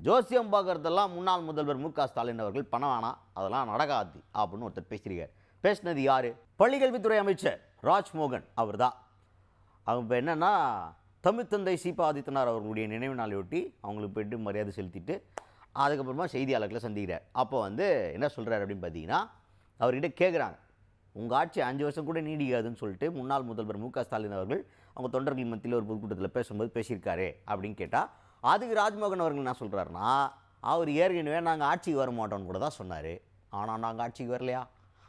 ஜோசியம் பார்க்குறதெல்லாம் முன்னாள் முதல்வர் மு.க. ஸ்டாலின் அவர்கள் பண்ண வேணாம், அதெல்லாம் நடக்காது அப்படின்னு ஒருத்தர் பேசியிருக்கார். பேசினது யார்? பள்ளிக்கல்வித்துறை அமைச்சர் ராஜ்மோகன் அவர் தான். அவங்க இப்போ என்னென்னா, தமிழ் தந்தை சீபா ஆதித்தனார் அவர்களுடைய நினைவு நாளையொட்டி அவங்களுக்கு போய்ட்டு மரியாதை செலுத்திட்டு அதுக்கப்புறமா செய்தியாளர்களை சந்திக்கிறார். அப்போ என்ன சொல்கிறார் அப்படின்னு பார்த்தீங்கன்னா, அவர்கிட்ட கேட்குறாங்க, உங்கள் ஆட்சி 5 வருஷம் கூட நீடிக்காதுன்னு சொல்லிட்டு முன்னாள் முதல்வர் மு.க. ஸ்டாலின் அவர்கள் அவங்க தொண்டர்கள் மத்தியில் ஒரு பொதுக்கூட்டத்தில் பேசும்போது பேசியிருக்காரு அப்படின்னு கேட்டால், அதுக்கு ராஜ்மோகன் அவர்கள் என்ன சொல்கிறாருன்னா, அவர் ஏற்கனவே நாங்கள் ஆட்சிக்கு வர மாட்டோம்னு கூட தான் சொன்னார், ஆனால் நாங்கள் ஆட்சிக்கு வரலையா?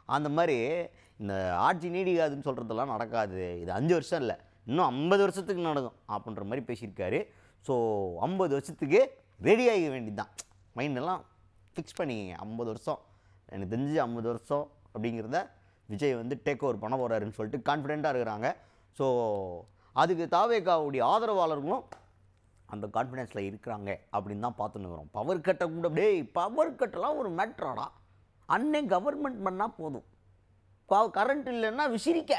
அந்த மாதிரி இந்த ஆட்சி நீடிக்காதுன்னு சொல்கிறதெல்லாம் நடக்காது, இது 5 வருஷம் இல்லை, இன்னும் 50 வருஷத்துக்கு நடக்கும் அப்படின்ற மாதிரி பேசியிருக்காரு. ஸோ 50 வருஷத்துக்கு ரெடி ஆக வேண்டியது தான். மைண்டெல்லாம் ஃபிக்ஸ் பண்ணிக்கிங்க. 50 வருஷம் எனக்கு தெரிஞ்சு 50 வருஷம் அப்படிங்கிறத விஜய் டேக் ஓவர் பண்ண போகிறாருன்னு சொல்லிட்டு கான்ஃபிடெண்ட்டாக இருக்கிறாங்க. ஸோ அதுக்கு தாவேகாவுடைய ஆதரவாளர்களும் அந்த கான்ஃபிடென்ஸில் இருக்கிறாங்க அப்படின்னு தான் பார்த்துன்னு இருக்கிறோம். பவர் கட்டை கூட பவர் கட்டெல்லாம் ஒரு மேட்ராடா, அன்னை கவர்மெண்ட் பண்ணால் போதும், கரண்ட் இல்லைன்னா விசிறிக்க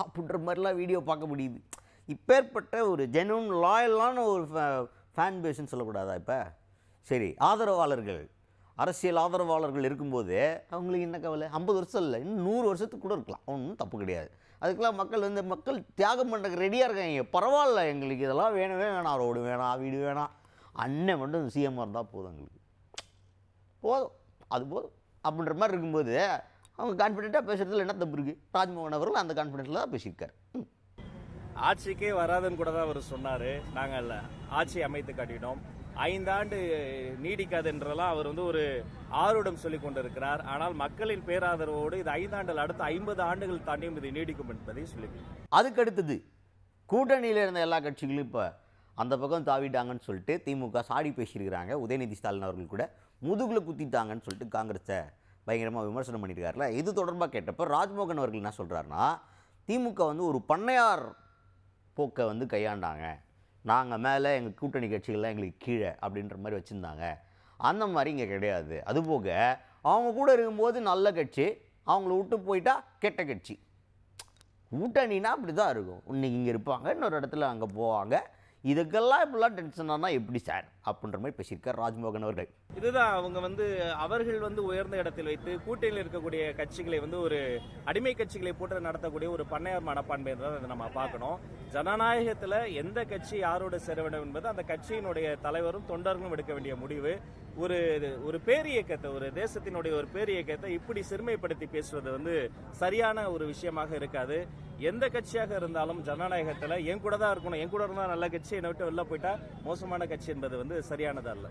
அப்படின்ற மாதிரிலாம் வீடியோ பார்க்க முடியுது. இப்பேற்பட்ட ஒரு ஜெனுவன் லாயலான ஒரு ஃபேன் பேஸ்ன்னு சொல்லக்கூடாதா? இப்போ சரி, ஆதரவாளர்கள், அரசியல் ஆதரவாளர்கள் இருக்கும்போது அவங்களுக்கு என்ன கவலை? 50 வருஷம் இல்லை, இன்னும் 100 வருஷத்துக்கு கூட இருக்கலாம், ஒன்றும் தப்பு கிடையாது. அதுக்கெல்லாம் மக்கள் தியாகம் பண்ணுறதுக்கு ரெடியாக இருக்காங்க. பரவாயில்ல, எங்களுக்கு இதெல்லாம் வேணவே வேணாம், ரோடு வேணாம், வீடு வேணாம், அண்ணன் மட்டும் சிஎம்மாக இருந்தால் போதும், எங்களுக்கு போதும், அது போதும் அப்படின்ற மாதிரி இருக்கும்போது அவங்க கான்ஃபிடென்ட்டாக பேசுகிறதுல என்ன தப்பு இருக்குது? ராஜ்மோகன் அவர்கள் அந்த கான்ஃபிடென்ட்டில் தான் பேசியிருக்காரு. ஆட்சிக்கே வராதுன்னு கூட தான் அவர் சொன்னார். நாங்கள் ஆட்சி அமைத்து காட்டினோம். 5 ஆண்டு நீடிக்காதுன்றலாம் அவர் ஒரு ஆர்வம் சொல்லிக் கொண்டிருக்கிறார். ஆனால் மக்களின் பேராதரவோடு இது 5 ஆண்டுகள் அடுத்த 50 ஆண்டுகள் தாண்டியும் இது நீடிக்கும் என்பதை சொல்லிக்கிறேன். அதுக்கு அடுத்தது கூட்டணியில் இருந்த எல்லா கட்சிகளும் இப்போ அந்த பக்கம் தாவிட்டாங்கன்னு சொல்லிட்டு திமுக சாடி பேசியிருக்கிறாங்க. உதயநிதி ஸ்டாலின் அவர்கள் கூட முதுகில் குத்திட்டாங்கன்னு சொல்லிட்டு காங்கிரஸை பயங்கரமாக விமர்சனம் பண்ணியிருக்காருல. இது தொடர்பாக கேட்டப்போ ராஜ்மோகன் அவர்கள் என்ன சொல்கிறாருன்னா, திமுக ஒரு பண்ணையார் போக்கை கையாண்டாங்க, நாங்கள் மேலே எங்கள் கூட்டணி கட்சிகள்லாம் எங்களுக்கு கீழே அப்படின்ற மாதிரி வச்சுருந்தாங்க, அந்த மாதிரி இங்கே கிடையாது. அதுபோக அவங்க கூட இருக்கும்போது நல்ல கட்சி, அவங்கள விட்டு போயிட்டா கெட்ட கட்சி. கூட்டணினா அப்படி தான் இருக்கும், இன்னைக்கு இங்கே இருப்பாங்க, இன்னொரு இடத்துல அங்கே போவாங்க, இதுக்கெல்லாம் இப்படிலாம் டென்ஷன் ஆனால் எப்படி சார் அப்படின்ற மாதிரி பேசியிருக்கார் ராஜ்மோகன் அவர்கள். இதுதான் அவங்க அவர்கள் உயர்ந்த இடத்தில் வைத்து கூட்டணியில் இருக்கக்கூடிய கட்சிகளை ஒரு அடிமை கட்சிகளை போட்டு நடத்தக்கூடிய ஒரு பண்ணையார் மனப்பான்மை தான் நம்ம பார்க்கணும். ஜனநாயகத்தில் எந்த கட்சி யாரோடு சேர வேண்டும் என்பது அந்த கட்சியினுடைய தலைவரும் தொண்டர்களும் எடுக்க வேண்டிய முடிவு. ஒரு பேரியக்கத்தை, ஒரு தேசத்தினுடைய ஒரு பேரியக்கத்தை இப்படி சிறுமைப்படுத்தி பேசுவது சரியான ஒரு விஷயமாக இருக்காது. எந்த கட்சியாக இருந்தாலும் ஜனநாயகத்தில் என் கூட தான் இருக்கணும், என் கூட இருந்தால் நல்ல கட்சி, என்னை விட்டு வெளில போயிட்டா மோசமான கட்சி என்பது சரியானதல்ல.